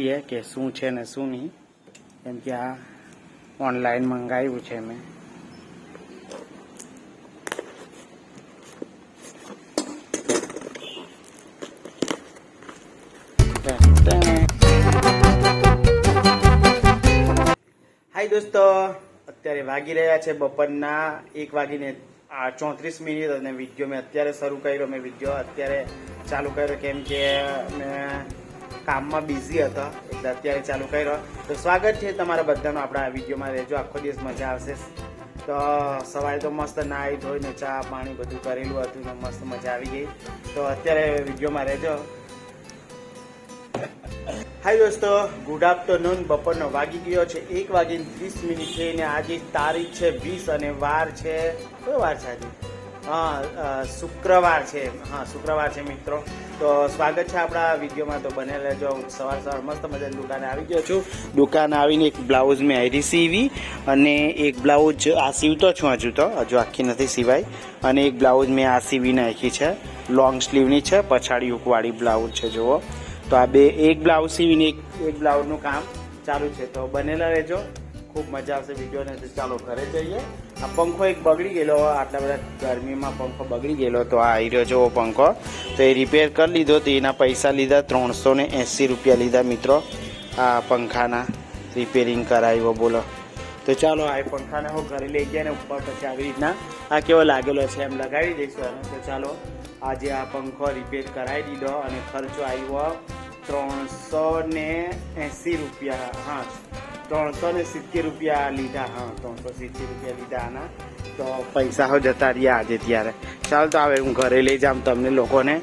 ખોલીએ કે શું છે ને શું નહીં. કેમ કે આ ઓનલાઈન મંગાવ્યું છે મેં. હાય દોસ્તો, અત્યારે વાગી રહ્યા છે બપોરના 1:34 અને વિડીયો મેં અત્યારે શરૂ કર્યો. મેં વિડીયો અત્યારે ચાલુ કર્યો કેમ કે મેં કામમાં બિઝી હતો એટલે અત્યારે ચાલુ કર્યો. તો સ્વાગત છે તમારા બધાનું આપણા વિડીયોમાં. રહેજો, આખો દિવસ મજા આવશે. તો સવારે તો મસ્ત નાહી ધોઈને ચા પાણી બધું કરેલું હતું ને મસ્ત મજા આવી ગઈ. તો અત્યારે વિડીયોમાં રહેજો. હાય દોસ્તો, ગુડ આફ્ટરનૂન. બપોરનો વાગી ગયો છે 1:30 થઈને. આજે તારીખ છે 20 અને વાર છે, કયો વાર છે આજે? શુક્રવાર છે. શુક્રવાર છે મિત્રો. તો સ્વાગત છે આપણા વિડીયોમાં. તો બને રહેજો. સવાર મસ્ત મજાની દુકાને આવી ગયો છું. દુકાન આવીને એક બ્લાઉઝ મેં આયરી સીવી અને એક બ્લાઉઝ આ સીવતો છું. હજુ આખી નથી સિવાય. અને એક બ્લાઉઝ મેં આ સીવી નાખી છે, લોંગ સ્લીવની છે, પછાડી હુકવાળી બ્લાઉઝ છે. જુઓ, તો આ બે એક બ્લાઉઝ સીવીને એક બ્લાઉઝનું કામ ચાલુ છે. તો બનેલા રહેજો, ખૂબ મજા આવશે વિડીયોને. તો ચાલો ઘરે જઈએ. આ પંખો એક બગડી ગયેલો, આટલા બધા ગરમીમાં પંખો બગડી ગયેલો. તો આ આવી રહ્યો જેવો પંખો, તો એ રિપેર કરી લીધો. તો એના પૈસા લીધા 380 રૂપિયા લીધા મિત્રો. આ પંખાના રિપેરિંગ કરાવ્યો, બોલો. તો ચાલો આ પંખાને હું ઘરે લઈ ગયા ને ઉપર પછી આવી રીતના આ કેવો લાગેલો છે એમ લગાવી દઈશું. તો ચાલો આજે આ પંખો રિપેર કરાવી દીધો અને ખર્ચો આવ્યો 380 રૂપિયા. 370 રૂપિયા લીધા. 370 રૂપિયા લીધા આના. તો પૈસા હો જતા રહ્યા આજે ત્યારે. ચાલો તો હવે હું ઘરે લઈ જાઉં તમને લોકોને.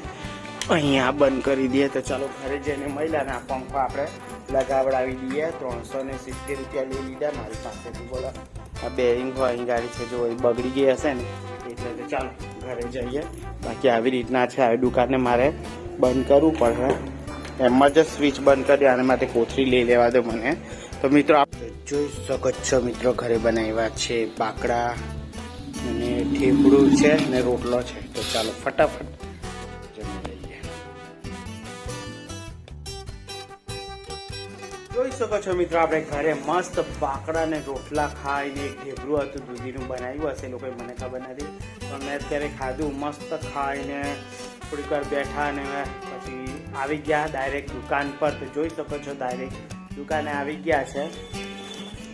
અહીંયા બંધ કરી દઈએ. તો ચાલો ઘરે જઈને મહિલાને આ પંખો આપણે લગાવડાવી દઈએ. 370 રૂપિયા લઈ લીધા મારી પાસેથી. બોલો, આ બેરિંગ હોય અહીં ગાડી છે, જો એ બગડી ગઈ હશે ને એટલે. તો ચાલો ઘરે જઈએ. બાકી આવી રીતના છે. આવી દુકાનને મારે બંધ કરવું પડશે. એમાં જ સ્વિચ બંધ કરી આના માટે કોથળી લઈ લેવા દો મને. તો મિત્રો આપ જોઈ શકો છો મિત્રો, ઘરે બનાવ્યા છે બાકડા અને ઠેપડું છે અને રોટલો છે. તો ચાલો ફટાફટ જમી લઈએ. જોઈ શકો છો મિત્રો, આપણે ઘરે મસ્ત બાકડા ને રોટલા ખાઈને એક ઢેબરું હતું દૂધીનું બનાવ્યું હશે લોકોએ, મને ખબર નથી. તો મેં અત્યારે ખાધું મસ્ત ખાઈને થોડીક વાર બેઠા અને પછી આવી ગયા ડાયરેક્ટ દુકાન પર. તો જોઈ શકો છો ડાયરેક્ટ દુકાને આવી ગયા છે.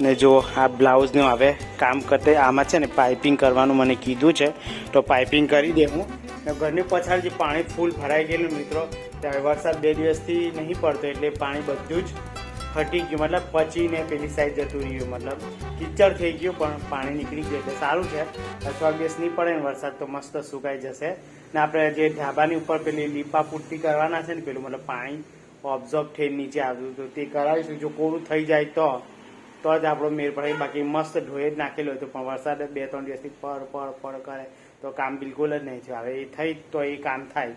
ને જો આ બ્લાઉઝનું હવે કામ કરતે આમાં છે ને પાઇપિંગ કરવાનું મને કીધું છે. તો પાઇપિંગ કરી દે હું. ઘરની પછાડ જે પાણી ફૂલ ભરાઈ ગયેલું મિત્રો, ત્યારે વરસાદ 2 દિવસથી નહીં પડતો એટલે પાણી બધું જ ફટી ગયું, મતલબ પચીને પેલી સાઈડ જતું રહ્યું, મતલબ કિચડ થઈ ગયું. પણ પાણી નીકળી ગયું એટલે સારું છે. અથવા દિવસ નહીં પડે ને વરસાદ તો મસ્ત સુકાઈ જશે. ને આપણે જે ઢાબાની ઉપર પેલી લીપા પુટ્ટી કરવાના છે ને, પેલું મતલબ પાણી ઓબ્ઝર્વ થઈને નીચે આવ્યું તો તે કરાવીશું. જો કોરું થઈ જાય તો જ આપણો મેળ પડે. બાકી મસ્ત ઢોળે જ નાખેલો હતો, પણ વરસાદ 2-3 દિવસથી પડ કરે તો કામ બિલકુલ જ નહીં છે. હવે એ થઈ તો એ કામ થાય,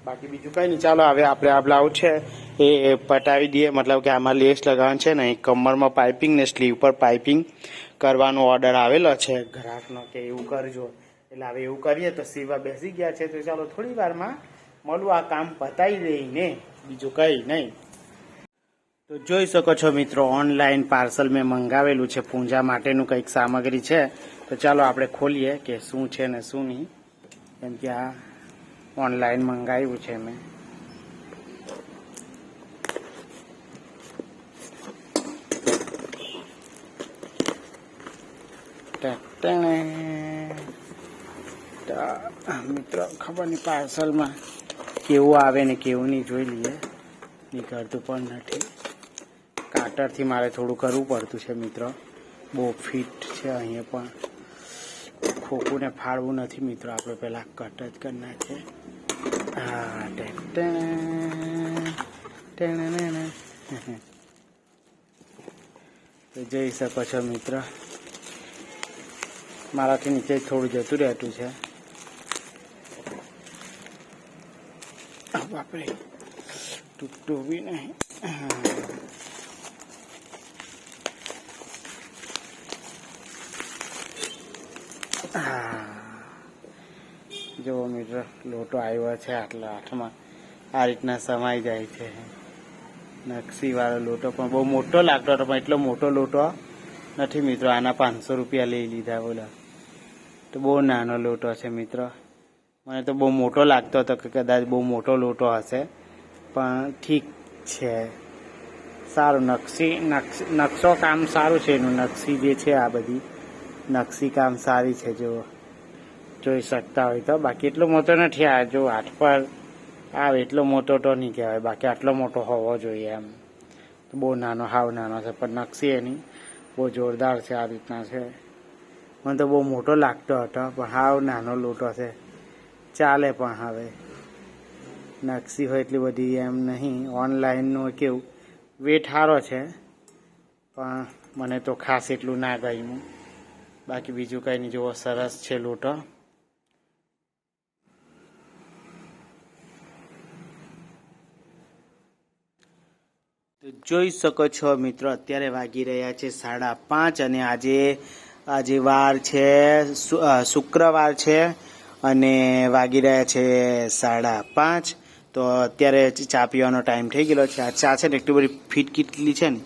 બાકી બીજું કંઈ નહીં. ચાલો હવે આપણે આ બ્લાઉઝ છે એ પટાવી દઈએ. મતલબ કે આમાં લેસ લગાવવાનું છે ને, કમરમાં પાઇપિંગ ને સ્લીવ પર પાઇપિંગ કરવાનો ઓર્ડર આવેલો છે ગ્રાહકનો કે એવું કરજો. એટલે હવે એવું કરીએ. તો સીવા બેસી ગયા છે. તો ચાલો થોડી વારમાં મળું, આ કામ પતાવી દઈને, બીજું કંઈ નહીં. તો જોઈ શકો છો મિત્રો, ઓનલાઈન પાર્સલ મેં મંગાવેલું છે. પૂજા માટેનું કંઈક સામગ્રી છે. તો ચાલો આપણે ખોલીએ કે શું છે ને શું નહીં. કેમ કે આ ઓનલાઈન મંગાવ્યું છે મેં. મિત્રો ખબર નહીં પાર્સલમાં કેવું આવે ને કેવું નહીં, જોઈ લઈએ. નીકળતું પણ નથી. કાટરથી મારે થોડું કરવું પડતું છે મિત્રો, બહુ ફિટ છે. અહીંયા પણ ખોખું ને ફાળવું નથી મિત્રો, આપણે પહેલાં કટ જ કરી નાખીએ. તો જોઈ શકો છો મિત્રો, મારાથી નીચે થોડું જતું રહેતું છે. બાપરે, તૂટતું બી નહીં. જુઓ મિત્રો, લોટો આવ્યો છે આટલા હાથમાં. આ રીતના સમાઈ જાય છે. નકશીવાળો લોટો પણ બહુ મોટો લાગતો હતો, પણ એટલો મોટો લોટો નથી મિત્રો. આના 500 રૂપિયા લઈ લીધા બોલા. તો બહુ નાનો લોટો છે મિત્રો. મને તો બહુ મોટો લાગતો હતો કે કદાચ બહુ મોટો લોટો હશે, પણ ઠીક છે, સારું. નકશો કામ સારું છે એનું. નકશી જે છે આ બધી નકશી કામ સારી છે, જો જોઈ શકતા હોય તો. બાકી એટલો મોટો નથી. આ જો હાથ પર આવે એટલો મોટો તો નહીં કહેવાય, બાકી આટલો મોટો હોવો જોઈએ એમ. બહુ નાનો, હાવ નાનો છે, પણ નકશી એની બહુ જોરદાર છે. આ રીતના છે. મને તો બહુ મોટો લાગતો હતો, પણ હાવ નાનો લોટો છે, ચાલે. પણ હવે નકશી હોય એટલી બધી એમ નહીં. ઓનલાઈનનું કેવું વેટ સારો છે, પણ મને તો ખાસ એટલું ના ગમ્યું. બાકી બીજું કંઈ નહીં. જુઓ, સરસ છે લોટો. તો જોઈ શકો છો મિત્રો, અત્યારે વાગી રહ્યા છે 5:30 અને આજે વાર છે શુક્રવાર છે અને વાગી રહ્યા છે 5:30. તો અત્યારે ચા પીવાનો ટાઈમ થઈ ગયેલો છે. આ ચા છે ને એટલી બધી ફીટ કેટલી છે ને,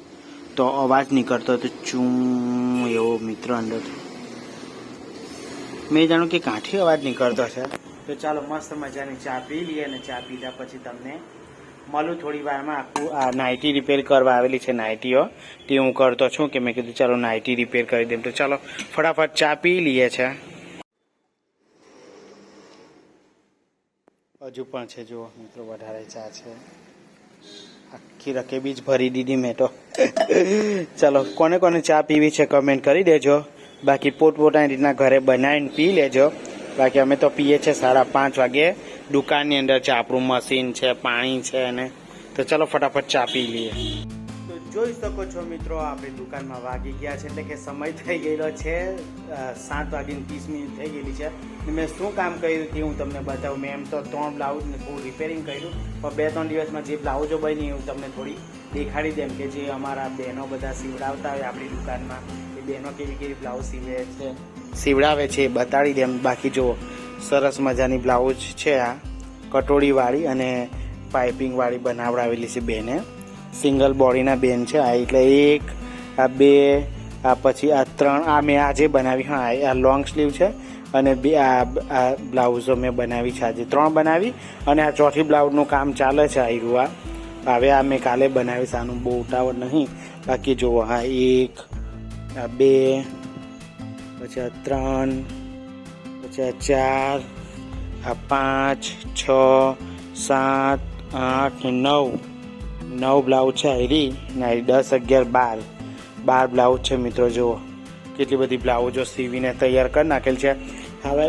તો અવાજ નીકળતો હતો ચૂં એવો મિત્રો અંદર. મેં જાણું કે કાંઠી અવાજ નીકળતો છે. તો ચાલો મસ્ત મજાની ચા પી લઈએ, અને ચા પીધા પછી તમને મળું થોડી વારમાં. આખું આ નાઇટી રિપેર કરવા આવેલી છે નાઇટીઓ, તે હું કરતો છું કે મેં કીધું ચાલો નાઇટી રિપેર કરી દઉં. તો ચાલો ફટાફટ ચા પી લઈએ છે. હજુ પણ છે જુઓ મિત્રો, વધારે ચા છે. આખી રકેબી જ ભરી દીધી મેં તો. ચાલો, કોને કોને ચા પીવી છે કમેન્ટ કરી દેજો. બાકી પોતપોતાની રીતના ઘરે બનાવીને પી લેજો. બાકી અમે તો પીએ છીએ 5:30 વાગે દુકાનની અંદર. ચા આપણું મશીન છે, પાણી છે ને. તો ચાલો ફટાફટ ચા પી લઈએ. તો જોઈ શકો છો મિત્રો, આપણે દુકાનમાં વાગી ગયા છે, એટલે કે સમય થઈ ગયેલો છે 7:30 થઈ ગયેલી છે. મેં શું કામ કર્યું તે હું તમને બતાવું. મેં એમ તો 3 બ્લાઉઝને થોડું રિપેરિંગ કર્યું, પણ 2-3 દિવસમાં જે બ્લાઉઝો બની હું તમને થોડી દેખાડી દેમ, કે જે અમારા બહેનો બધા સીવડાવતા હોય આપણી દુકાનમાં, એ બહેનો કેવી કેવી બ્લાઉઝ સીવડાવે છે એ બતાડી દેમ. બાકી જુઓ, સરસ મજાની બ્લાઉઝ છે. આ કટોરીવાળી અને પાઇપિંગવાળી બનાવડાવેલી છે બેને. સિંગલ બોડીના બેન છે આ. એટલે 1, આ 2, આ પછી આ 3, આ મેં આજે બનાવી. હા, આ લોંગ સ્લીવ છે, અને 2 આ બ્લાઉઝો મેં બનાવી છે આજે. 3 બનાવી, અને આ ચોથી બ્લાઉઝનું કામ ચાલે છે. આ હવે આ મેં કાલે બનાવીશ. આનું બહુ ઉતાવળ નહીં. બાકી જુઓ, હા 1, આ 2, પછી આ 3, પછી આ 4, આ 5, 6, 7, 8, 9 બ્લાઉઝ છે. આરી 10, 11, 12 બ્લાઉઝ છે મિત્રો. જુઓ કેટલી બધી બ્લાઉઝો સીવીને તૈયાર કરી નાખેલ છે. હવે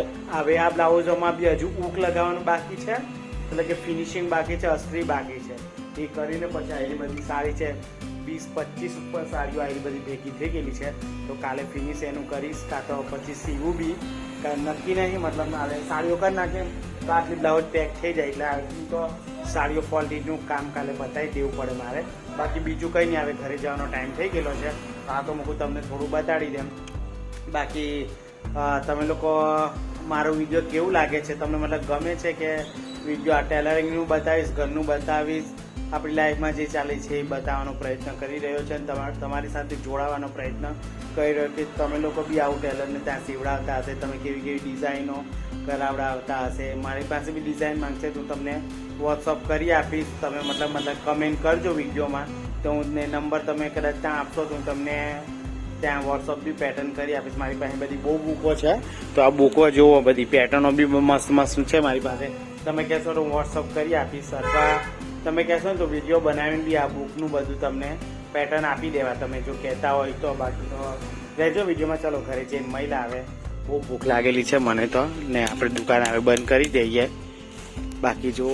આ બ્લાઉઝોમાં બી હજુ ઊક લગાવવાનું બાકી છે, એટલે કે ફિનિશિંગ બાકી છે, અસ્ત્રી બાકી છે. એ કરીને પછી આરી બધી સારી છે, 20-25 ઉપર સાડીઓ આરી બધી ભેગી થઈ ગયેલી છે. તો કાલે ફિનિશ એનું કરીશ, કાં તો પછી સીવું બી નક્કી નહીં. મતલબ હવે સાડીઓ કરી નાખે તો આટલી બ્લાઉઝ પેક થઈ જાય, એટલે આટલું તો સાડીઓ ક્વોલિટીનું કામ કાલે બતાવી દેવું પડે મારે. બાકી બીજું કંઈ નહીં. હવે ઘરે જવાનો ટાઈમ થઈ ગયેલો છે, તો આ તો હું તમને થોડું બતાડી દેમ. બાકી તમે લોકો મારો વિડીયો કેવું લાગે છે, તમને મતલબ ગમે છે કે વિડીયો? આ ટેલરિંગનું બતાવીશ, ઘરનું બતાવીશ, આપણી લાઈફમાં જે ચાલે છે એ બતાવવાનો પ્રયત્ન કરી રહ્યો છે, અને તમારી સાથે જોડાવાનો પ્રયત્ન કરી રહ્યો કે તમે લોકો બી આવું ટેલરને ત્યાં સીવડાવતા હશે, તમે કેવી કેવી ડિઝાઇનો કરાવડાવતા હશે. મારી પાસે બી ડિઝાઇન માંગશે તો તમને વોટ્સઅપ કરી આપીશ. તમે મતલબ કમેન્ટ કરજો વિડીયોમાં, તો હું નંબર તમે કદાચ ત્યાં આપશો તો હું તમને ત્યાં વોટ્સઅપ બી પેટર્ન કરી આપીશ. મારી પાસે બધી બહુ બુકો છે, તો આ બુકો જુઓ, બધી પેટર્નો બી મસ્ત મસ્ત છે મારી પાસે. તમે કહેશો તો હું વોટ્સઅપ કરી આપીશ, અથવા તમે કહેશો ને તો વિડીયો બનાવીને બી આ બુકનું બધું તમને પેટર્ન આપી દેવા, તમે જો કહેતા હોય તો. બાકી તો રહેજો વિડીયોમાં. ચાલો ઘરે જઈને મહિલા આવે, બહુ ભૂખ લાગેલી છે મને તો, ને આપણે દુકાન આવે બંધ કરી દઈએ. બાકી જો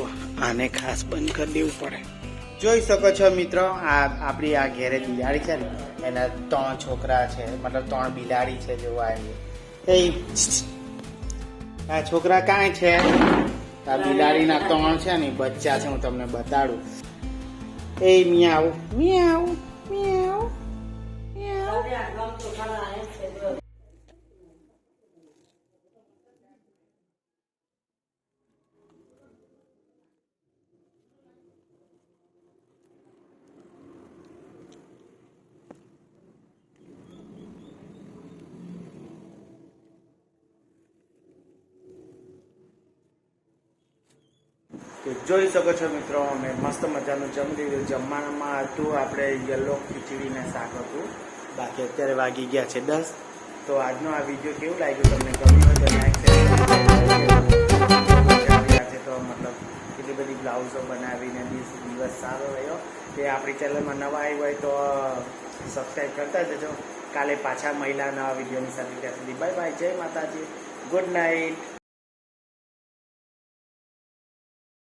આને ખાસ બંધ કરી દેવું પડે. જોઈ શકો છો મિત્રો, આ આપણી આ ઘેરે બિલાડી છે ને, એના 3 છોકરા છે, મતલબ 3 બિલાડી છે. જેવું આવી આ છોકરા કાંઈ છે, આ બિલાડીના 3 છે ને બચ્ચા છે. હું તમને બતાડું. એ મિયાવ મિયાવ મિયાવ મિયાવ. તો જોઈ શકો છો મિત્રો, અમે મસ્ત મજાનું જમી લીધું. જમવામાં હતું આપણે યલો ખીચડીને શાક હતું. બાકી અત્યારે વાગી ગયા છે 10. તો આજનો આ વિડીયો કેવું લાગ્યું તમને, ગમ્યું હોય તો લાઈક છે. તો મતલબ કેટલી બધી બ્લાઉઝો બનાવીને દિવસ સારો રહ્યો. તે આપણી ચેનલમાં નવા આવી હોય તો સબસ્ક્રાઈબ કરતા જજો. કાલે પાછા મહિલા નવા વિડીયોની સાથે ત્યાં સુધી બાય બાય, જય માતાજી, ગુડ નાઇટ.